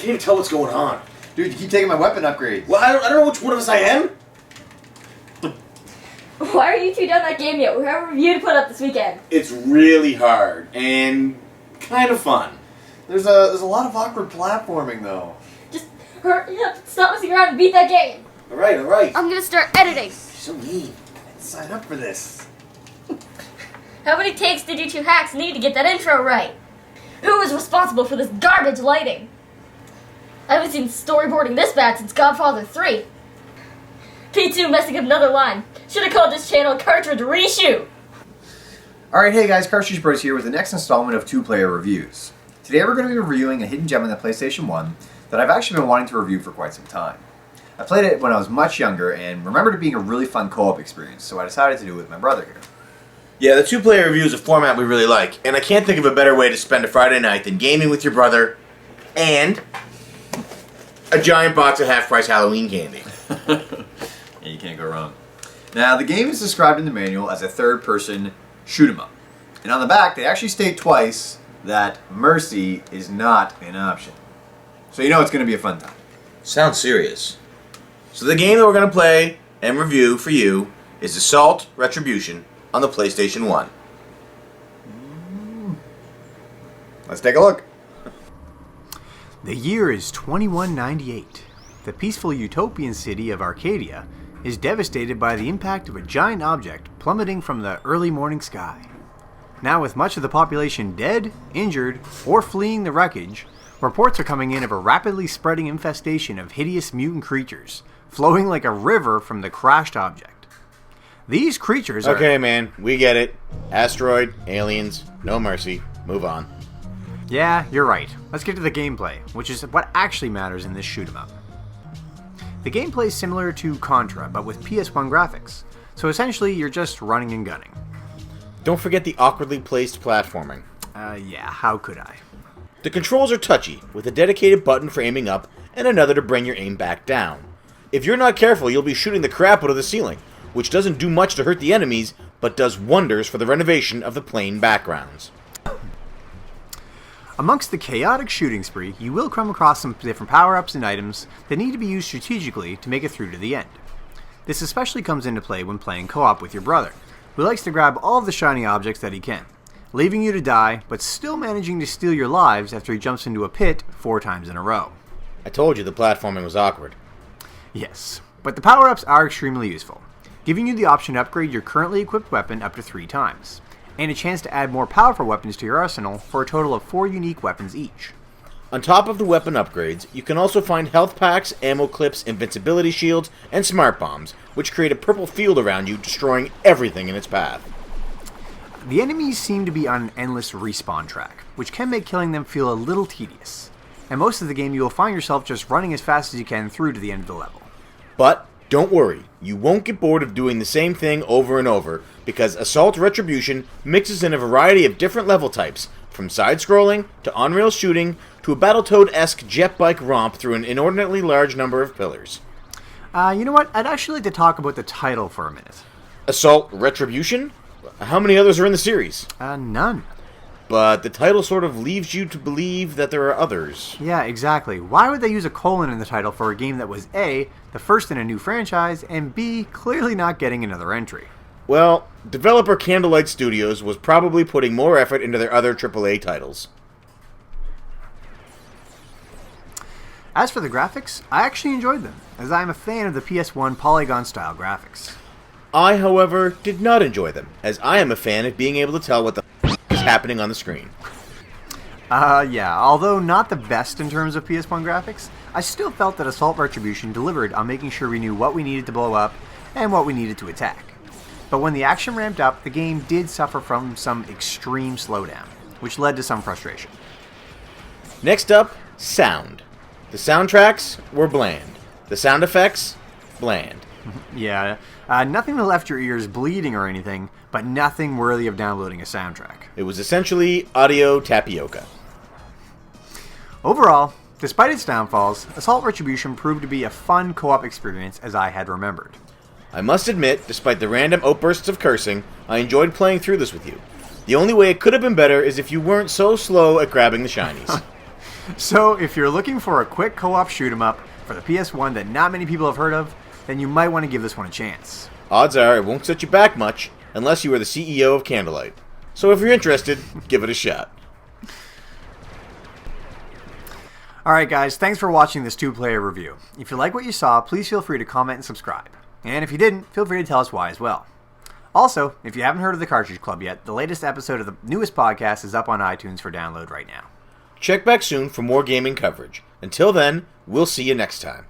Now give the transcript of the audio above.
can't even tell what's going on. Dude, you keep taking my weapon upgrades. Well, I don't know which one of us I am. Why are you two done that game yet? We have a review to put up this weekend. It's really hard and kind of fun. There's a lot of awkward platforming, though. Just hurry up, stop messing around and beat that game. All right. I'm gonna start editing. You're so mean. Sign up for this. How many takes did you two hacks need to get that intro right? Who is responsible for this garbage lighting? I haven't seen storyboarding this bad since Godfather 3. P2 messing up another line. Should have called this channel Cartridge Reshoot. Alright, hey guys, Cartridge Bros here with the next installment of 2-player reviews. Today we're going to be reviewing a hidden gem on the PlayStation 1 that I've actually been wanting to review for quite some time. I played it when I was much younger and remembered it being a really fun co-op experience, so I decided to do it with my brother here. Yeah, the 2-player review is a format we really like, and I can't think of a better way to spend a Friday night than gaming with your brother and a giant box of half-price Halloween candy. Yeah, you can't go wrong. Now, the game is described in the manual as a third-person shoot-'em-up. And on the back, they actually state twice that mercy is not an option. So you know it's going to be a fun time. Sounds serious. So the game that we're going to play and review for you is Assault Retribution on the PlayStation 1. Let's take a look. The year is 2198. The peaceful utopian city of Arcadia is devastated by the impact of a giant object plummeting from the early morning sky. Now, with much of the population dead, injured, or fleeing the wreckage, reports are coming in of a rapidly spreading infestation of hideous mutant creatures, flowing like a river from the crashed object. These creatures are... Okay, man, we get it. Asteroid, aliens, no mercy. Move on. Yeah, you're right. Let's get to the gameplay, which is what actually matters in this shoot-'em-up. The gameplay is similar to Contra, but with PS1 graphics, so essentially you're just running and gunning. Don't forget the awkwardly placed platforming. Yeah, how could I? The controls are touchy, with a dedicated button for aiming up and another to bring your aim back down. If you're not careful, you'll be shooting the crap out of the ceiling, which doesn't do much to hurt the enemies, but does wonders for the renovation of the plain backgrounds. Amongst the chaotic shooting spree, you will come across some different power-ups and items that need to be used strategically to make it through to the end. This especially comes into play when playing co-op with your brother, who likes to grab all of the shiny objects that he can, leaving you to die, but still managing to steal your lives after he jumps into a pit 4 times in a row. I told you the platforming was awkward. Yes, but the power-ups are extremely useful, giving you the option to upgrade your currently equipped weapon up to 3 times, and a chance to add more powerful weapons to your arsenal for a total of 4 unique weapons each. On top of the weapon upgrades, you can also find health packs, ammo clips, invincibility shields, and smart bombs, which create a purple field around you, destroying everything in its path. The enemies seem to be on an endless respawn track, which can make killing them feel a little tedious, and most of the game you will find yourself just running as fast as you can through to the end of the level. But don't worry, you won't get bored of doing the same thing over and over, because Assault Retribution mixes in a variety of different level types, from side-scrolling, to on-rail shooting, to a Battletoad-esque jet bike romp through an inordinately large number of pillars. You know what? I'd actually like to talk about the title for a minute. Assault Retribution? How many others are in the series? None. But the title sort of leaves you to believe that there are others. Yeah, exactly. Why would they use a colon in the title for a game that was A, the first in a new franchise, and B, clearly not getting another entry? Well, developer Candlelight Studios was probably putting more effort into their other AAA titles. As for the graphics, I actually enjoyed them, as I am a fan of the PS1 polygon-style graphics. I, however, did not enjoy them, as I am a fan of being able to tell what the is happening on the screen. Yeah, although not the best in terms of PS1 graphics, I still felt that Assault Retribution delivered on making sure we knew what we needed to blow up and what we needed to attack. But when the action ramped up, the game did suffer from some extreme slowdown, which led to some frustration. Next up, sound. The soundtracks were bland. The sound effects, bland. Yeah, nothing that left your ears bleeding or anything, but nothing worthy of downloading a soundtrack. It was essentially audio tapioca. Overall, despite its downfalls, Assault Retribution proved to be a fun co-op experience as I had remembered. I must admit, despite the random outbursts of cursing, I enjoyed playing through this with you. The only way it could have been better is if you weren't so slow at grabbing the shinies. So, if you're looking for a quick co-op shoot 'em up for the PS1 that not many people have heard of, then you might want to give this one a chance. Odds are it won't set you back much, unless you are the CEO of Candlelight. So if you're interested, give it a shot. Alright guys, thanks for watching this 2-player review. If you like what you saw, please feel free to comment and subscribe. And if you didn't, feel free to tell us why as well. Also, if you haven't heard of the Cartridge Club yet, the latest episode of the newest podcast is up on iTunes for download right now. Check back soon for more gaming coverage. Until then, we'll see you next time.